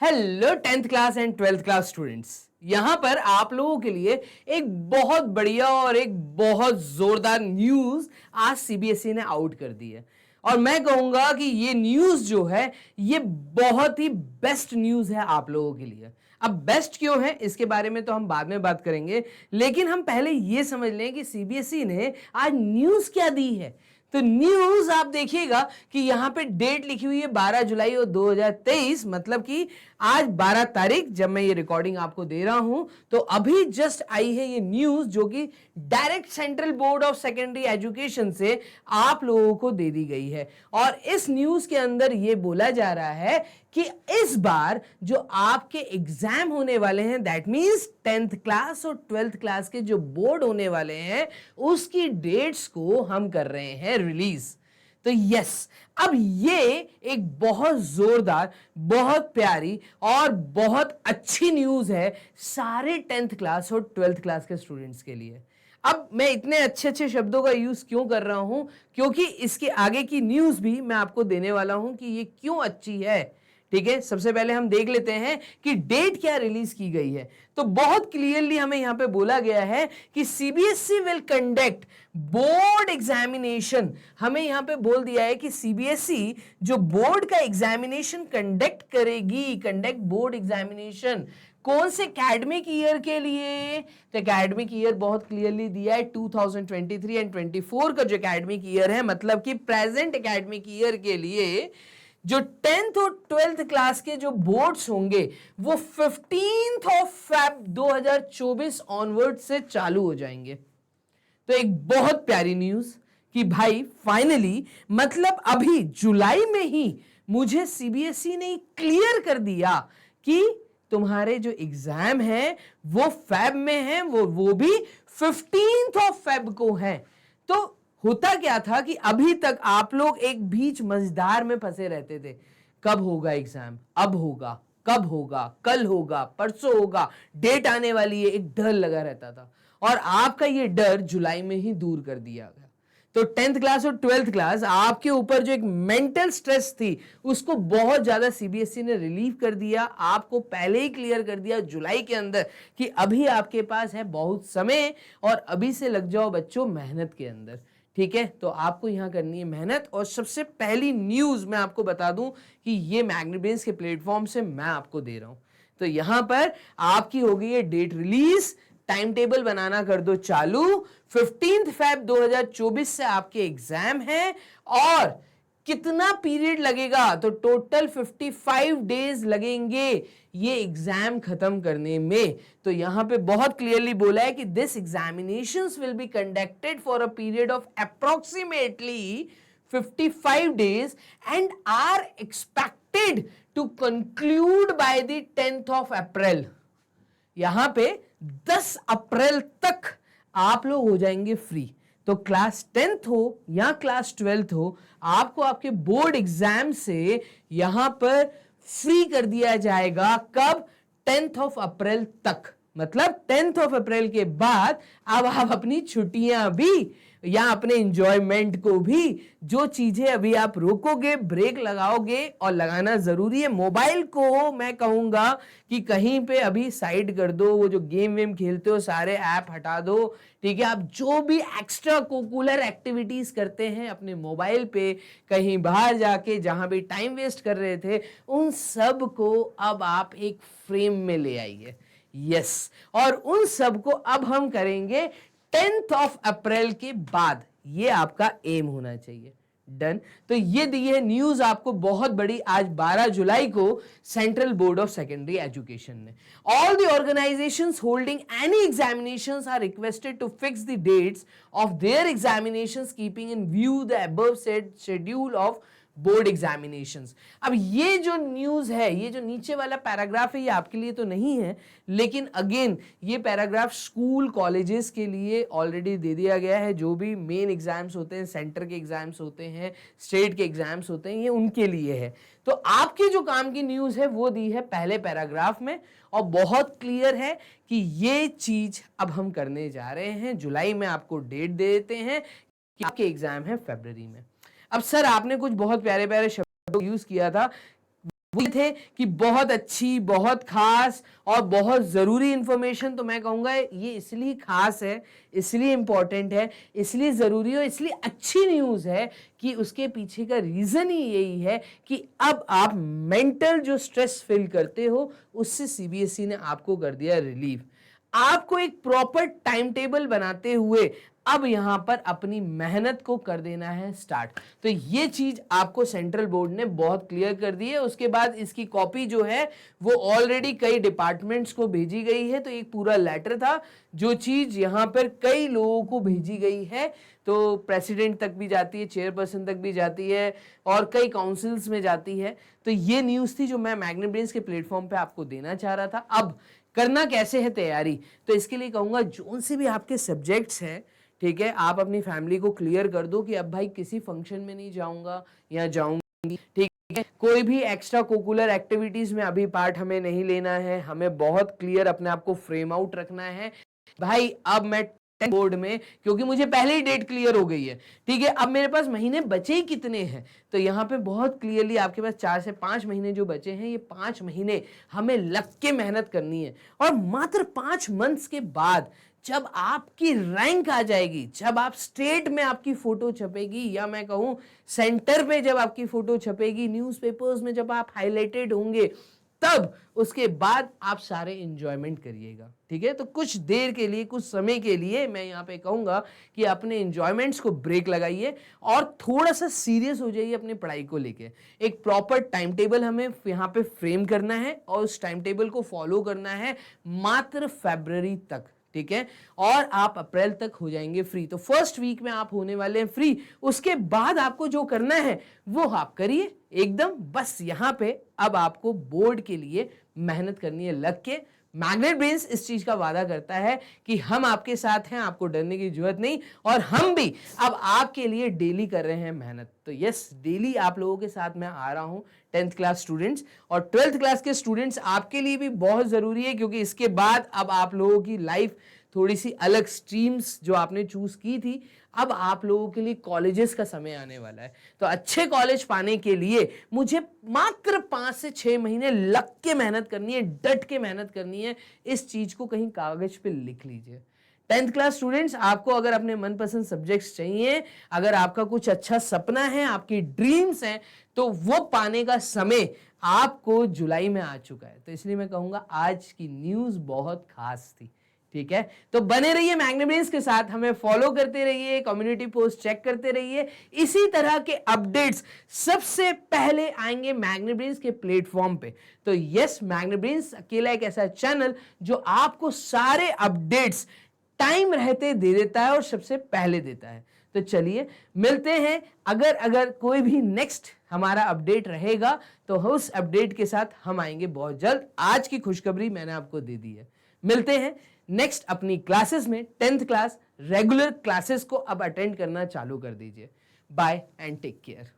Hello 10th class and 12th class students. यहां पर आप लोगों के लिए एक बहुत बढ़िया और एक बहुत जोरदार न्यूज आज सीबीएसई ने आउट कर दी है। और मैं कहूंगा कि ये न्यूज जो है ये बहुत ही बेस्ट न्यूज है आप लोगों के लिए। अब बेस्ट क्यों है इसके बारे में तो हम बाद में बात करेंगे, लेकिन हम पहले ये समझ लें कि सीबीएसई ने आज न्यूज क्या दी है। तो न्यूज आप देखिएगा कि यहां पे डेट लिखी हुई है 12 जुलाई और 2023, मतलब कि आज 12 तारीख जब मैं ये रिकॉर्डिंग आपको दे रहा हूं तो अभी जस्ट आई है ये न्यूज, जो कि direct central board of secondary education से आप लोगों को दे दी गई है। और इस न्यूज के अंदर ये बोला जा रहा है कि इस बार जो आपके एग्जाम होने वाले हैं, दैट मींस 10th क्लास और 12th क्लास के जो बोर्ड होने वाले हैं उसकी डेट्स को हम कर रहे हैं रिलीज। तो यस, अब ये एक बहुत जोरदार, बहुत प्यारी और बहुत अच्छी न्यूज है सारे 10th क्लास और 12th क्लास के स्टूडेंट्स के लिए। अब मैं इतने अच्छे अच्छे शब्दों का यूज क्यों कर रहा हूं, क्योंकि इसके आगे की न्यूज भी मैं आपको देने वाला हूं कि ये क्यों अच्छी है। ठीक है, सबसे पहले हम देख लेते हैं कि डेट क्या रिलीज की गई है। तो बहुत क्लियरली हमें यहां पे बोला गया है कि CBSE will conduct board examination. हमें यहां पे बोल दिया है कि सीबीएसई जो बोर्ड का एग्जामिनेशन कंडक्ट करेगी, कंडक्ट बोर्ड एग्जामिनेशन कौन से एकेडमिक ईयर के लिए। तो एकेडमिक ईयर बहुत क्लियरली दिया है 2023 एंड 24 का जो एकेडमिक ईयर है, मतलब कि प्रेजेंट एकेडमिक ईयर के लिए जो 10th और 12th क्लास के जो बोर्ड्स होंगे वो 15th ऑफ फेब 2024 ऑनवर्ड से चालू हो जाएंगे। तो एक बहुत प्यारी न्यूज कि भाई फाइनली, मतलब अभी जुलाई में ही मुझे सीबीएसई ने क्लियर कर दिया कि तुम्हारे जो एग्जाम है वो फेब में है, वो भी 15th ऑफ फेब को है। तो होता क्या था कि अभी तक आप लोग एक बीच मझधार में फंसे रहते थे, कब होगा एग्जाम, अब होगा, कब होगा, कल होगा, परसों होगा, डेट आने वाली है, एक डर लगा रहता था। और आपका ये डर जुलाई में ही दूर कर दिया गया। तो 10th क्लास और 12th क्लास आपके ऊपर जो एक मेंटल स्ट्रेस थी उसको बहुत ज्यादा सीबीएसई ने रिलीव कर दिया, आपको पहले ही क्लियर कर दिया जुलाई के अंदर कि अभी आपके पास है बहुत समय और अभी से लग जाओ बच्चों मेहनत के अंदर। ठीक है, तो आपको यहां करनी है मेहनत। और सबसे पहली न्यूज मैं आपको बता दूं कि ये मैग्नीबेंस के प्लेटफॉर्म से मैं आपको दे रहा हूं। तो यहां पर आपकी हो गई है डेट रिलीज, टाइम टेबल बनाना कर दो चालू। 15 फेब 2024 से आपके एग्जाम है और कितना पीरियड लगेगा, तो टोटल 55 डेज लगेंगे ये एग्जाम खत्म करने में। तो यहां पे बहुत क्लियरली बोला है कि this examinations will be conducted for a period of approximately 55 days and are expected to conclude by the 10th of April। यहां पे 10 अप्रैल तक आप लोग हो जाएंगे फ्री। तो क्लास 10th हो या क्लास 12th हो, आपको आपके बोर्ड एग्जाम से यहां पर फ्री कर दिया जाएगा। कब? 10th ऑफ अप्रैल तक। मतलब 10th ऑफ अप्रैल के बाद अब आप अपनी छुट्टियां भी या अपने इंजॉयमेंट को भी, जो चीजें अभी आप रोकोगे, ब्रेक लगाओगे, और लगाना जरूरी है। मोबाइल को मैं कहूंगा कि कहीं पे अभी साइड कर दो, वो जो गेम वेम खेलते हो सारे ऐप हटा दो। ठीक है, आप जो भी एक्स्ट्रा कोकुलर एक्टिविटीज करते हैं अपने मोबाइल पे, कहीं बाहर जाके जहां भी टाइम वेस्ट कर रहे थे, उन सब को अब आप एक फ्रेम में ले आइए। यस, और उन सब को अब हम करेंगे 10th ऑफ अप्रैल के बाद। ये आपका एम होना चाहिए। डन। तो ये दी है न्यूज आपको बहुत बड़ी आज 12 जुलाई को central board of secondary education ने। All the organisations holding any examinations are requested to fix the dates of their examinations keeping in view the above said schedule of board examinations. अब ये जो न्यूज है, ये जो नीचे वाला paragraph है, ये आपके लिए तो नहीं है, लेकिन अगेन ये पैराग्राफ स्कूल कॉलेजेस के लिए ऑलरेडी दे दिया गया है। जो भी मेन एग्जाम्स होते हैं, सेंटर के एग्जाम्स होते हैं, स्टेट के एग्जाम्स होते हैं, ये उनके लिए है। तो आपकी जो काम की न्यूज है वो दी है पहले पैराग्राफ में, और बहुत क्लियर है कि ये चीज अब हम करने जा रहे हैं। जुलाई में आपको डेट दे देते हैं कि आपके एग्जाम है फरवरी में। अब सर आपने कुछ बहुत प्यारे प्यारे शब्दों यूज किया था, वो थे कि बहुत अच्छी, बहुत खास और बहुत ज़रूरी इंफॉर्मेशन। तो मैं कहूँगा ये इसलिए खास है, इसलिए इम्पॉर्टेंट है, इसलिए ज़रूरी है, इसलिए अच्छी न्यूज़ है कि उसके पीछे का रीज़न ही यही है कि अब आप मेंटल जो स्ट्रेस फील करते हो उससे सीबीएसई ने आपको कर दिया रिलीफ। आपको एक प्रॉपर टाइम टेबल बनाते हुए अब यहां पर अपनी मेहनत को कर देना है स्टार्ट। तो ये चीज आपको सेंट्रल बोर्ड ने बहुत क्लियर कर दी है। उसके बाद इसकी कॉपी जो है वो ऑलरेडी कई डिपार्टमेंट्स को भेजी गई है। तो एक पूरा लेटर था, जो चीज यहां पर कई लोगों को भेजी गई है, तो प्रेसिडेंट तक भी जाती है, चेयरपर्सन तक भी जाती है और कई काउंसिल्स में जाती है। तो ये न्यूज़ थी जो मैं मैग्नेट ब्रेन्स के प्लेटफॉर्म पे आपको देना चाह रहा था। अब करना कैसे है तैयारी, तो इसके लिए कहूँगा जो से भी आपके सब्जेक्ट्स हैं, ठीक है, आप अपनी फैमिली को क्लियर कर दो कि अब भाई किसी फंक्शन में नहीं जाऊँगा या जाऊँगी, ठीक है, कोई भी एक्स्ट्रा कोकुलर एक्टिविटीज़ में अभी पार्ट हमें नहीं लेना है। हमें बहुत क्लियर अपने आप को फ्रेम आउट रखना है भाई। अब मैं बोर्ड में, क्योंकि मुझे पहले ही डेट क्लियर हो गई है, ठीक है, अब मेरे पास महीने बचे ही कितने हैं, तो यहाँ पे बहुत क्लियरली आपके पास 4 से 5 महीने जो बचे हैं, ये 5 महीने हमें लग के मेहनत करनी है। और मात्र 5 मंथ्स के बाद जब आपकी रैंक आ जाएगी, जब आप स्टेट में आपकी फोटो छपेगी, या मैं कहूँ सेंटर पे जब आपकी फोटो छपेगी, न्यूज़पेपर्स में जब आप हाईलाइटेड होंगे, तब उसके बाद आप सारे एंजॉयमेंट करिएगा, ठीक है। तो कुछ देर के लिए, कुछ समय के लिए मैं यहाँ पे कहूँगा कि अपने एंजॉयमेंट्स को ब्रेक लगाइए और थोड़ा सा सीरियस हो जाइए अपनी पढ़ाई को लेके। एक प्रॉपर टाइम टेबल हमें यहाँ पे फ्रेम करना है और उस टाइम टेबल को फॉलो करना है मात्र फरवरी तक, ठीक है, और आप अप्रैल तक हो जाएंगे फ्री। तो फर्स्ट वीक में आप होने वाले हैं फ्री। उसके बाद आपको जो करना है वो आप करिए एकदम। बस यहां पे अब आपको बोर्ड के लिए मेहनत करनी है लग के। मैग्नेट ब्रेन्स इस चीज का वादा करता है कि हम आपके साथ हैं, आपको डरने की जरूरत नहीं, और हम भी अब आपके लिए डेली कर रहे हैं मेहनत। तो यस, डेली आप लोगों के साथ मैं आ रहा हूं, 10th क्लास स्टूडेंट्स और 12th क्लास के स्टूडेंट्स आपके लिए भी बहुत जरूरी है, क्योंकि इसके बाद अब आप लोगों की लाइफ थोड़ी सी अलग, स्ट्रीम्स जो आपने चूज की थी, अब आप लोगों के लिए कॉलेजेस का समय आने वाला है। तो अच्छे कॉलेज पाने के लिए मुझे मात्र 5 से 6 महीने लग के मेहनत करनी है, डट के मेहनत करनी है। इस चीज को कहीं कागज पे लिख लीजिए। 10th क्लास स्टूडेंट्स, आपको अगर अपने मनपसंद सब्जेक्ट्स चाहिए, अगर आपका कुछ अच्छा सपना है, आपकी ड्रीम्स हैं, तो वो पाने का समय आपको जुलाई में आ चुका है। तो इसलिए मैं कहूंगा आज की न्यूज बहुत खास थी, ठीक है। तो बने रहिए मैग्नेट ब्रेन्स के साथ, हमें फॉलो करते रहिए, कम्युनिटी पोस्ट चेक करते रहिए। इसी तरह के अपडेट्स सबसे पहले आएंगे मैग्नेट ब्रेन्स के प्लेटफॉर्म पे। तो यस, मैग्नेट ब्रेन्स अकेला एक ऐसा चैनल जो आपको सारे अपडेट्स टाइम रहते दे देता है और सबसे पहले देता है। तो चलिए मिलते हैं। अगर कोई भी नेक्स्ट हमारा अपडेट रहेगा तो उस अपडेट के साथ हम आएंगे बहुत जल्द। आज की खुशखबरी मैंने आपको दे दी है। मिलते हैं नेक्स्ट अपनी क्लासेस में। 10th क्लास रेगुलर क्लासेस को अब अटेंड करना चालू कर दीजिए। Bye and take care.